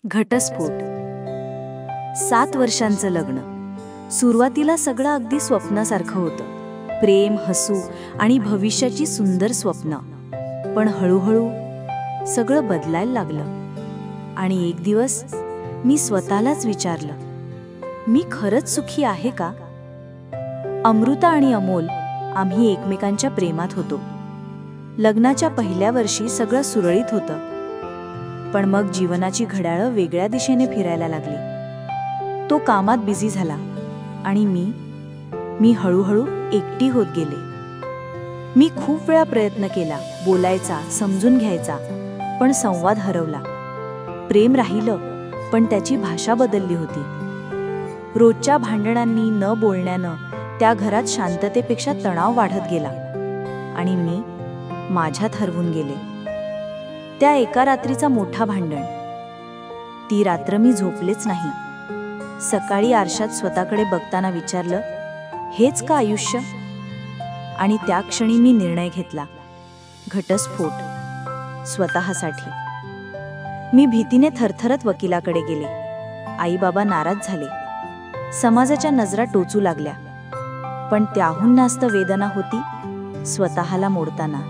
घटस्फोट. 7 वर्षांचं लग्न. सुरुवातीला सगळं अगदी स्वप्नासारखं होतं. प्रेम, हसू आणि भविष्याची सुंदर स्वप्न. पण हळूहळू सगळं बदलायला लागलं. आणि एक दिवस मी स्वतःलाच विचारलं, मी खरंच सुखी आहे का? अमृता आणि अमोल आम्ही एकमेकांच्या प्रेमात होतो. लग्नाच्या पहिल्या वर्षी सगळं सुरळीत होतं. पण मग जीवनाची घड्याळं वेगळ्या दिशेने फिरायला लागली. तो कामात बिझी झाला आणि मी हळूहळू एकटी होत गेले. मी खूप वेळा प्रयत्न केला बोलायचा, समजून घ्यायचा, पण संवाद हरवला. प्रेम राहिलं, पण त्याची भाषा बदलली होती. रोजच्या भांडणांनी, न बोलण्यानं त्या घरात शांततेपेक्षा तणाव वाढत गेला आणि मी माझ्यात हरवून गेले. त्या एका रात्रीचा मोठा भांडण. ती रात्र मी झोपलेच नाही. सकाळी आरशात स्वतःकडे बघताना विचारलं, हेच का आयुष्य? आणि त्या क्षणी मी निर्णय घेतला, घटस्फोट. स्वतःसाठी. मी भीतीने थरथरत वकिलाकडे गेले. आई बाबा नाराज झाले. समाजाच्या नजरा टोचू लागल्या. पण त्याहून जास्त वेदना होती स्वतःला मोडताना.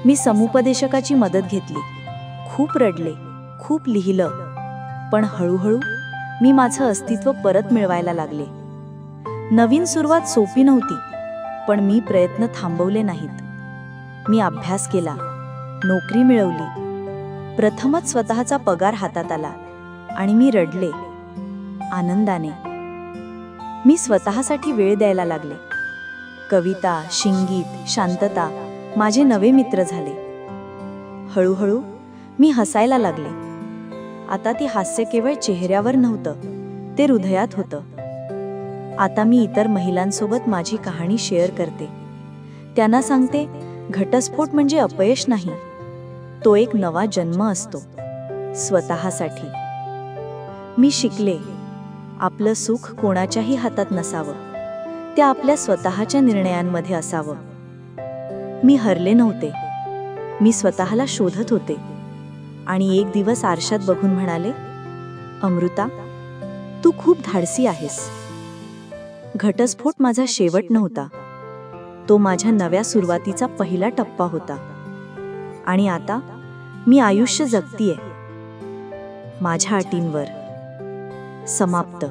मी समुपदेशकाची मदत घेतली. खूप रडले, खूप लिहिलं. पण हळूहळू मी माझं अस्तित्व परत मिळवायला लागले. नवीन सुरुवात सोपी नव्हती, पण मी प्रयत्न थांबवले नाहीत. मी अभ्यास केला, नोकरी मिळवली. प्रथमच स्वतःचा पगार हातात आला आणि मी रडले आनंदाने. मी स्वतःसाठी वेळ द्यायला लागले. कविता, संगीत, शांतता माझे नवे मित्र झाले. हळूहळू मी हसायला लागले. आता ती हास्य केवळ चेहऱ्यावर नव्हतं, ते हृदयात होतं. आता मी इतर महिलांसोबत माझी कहाणी शेअर करते. त्यांना सांगते, घटस्फोट म्हणजे अपयश नाही, तो एक नवा जन्म असतो स्वतःसाठी. मी शिकले, आपलं सुख कोणाच्याही हातात नसावं, ते आपल्या स्वतःच्या निर्णयांमध्ये असावं. मी हरले नव्हते, मी स्वतःला शोधत होते. आणि एक दिवस आरशात बघून म्हणाले, अमृता, तू खूप धाडसी आहेस. घटस्फोट माझा शेवट नव्हता, तो माझ्या नव्या सुरुवातीचा पहिला टप्पा होता. आणि आता मी आयुष्य जगतीये माझ्या अटींवर. समाप्त.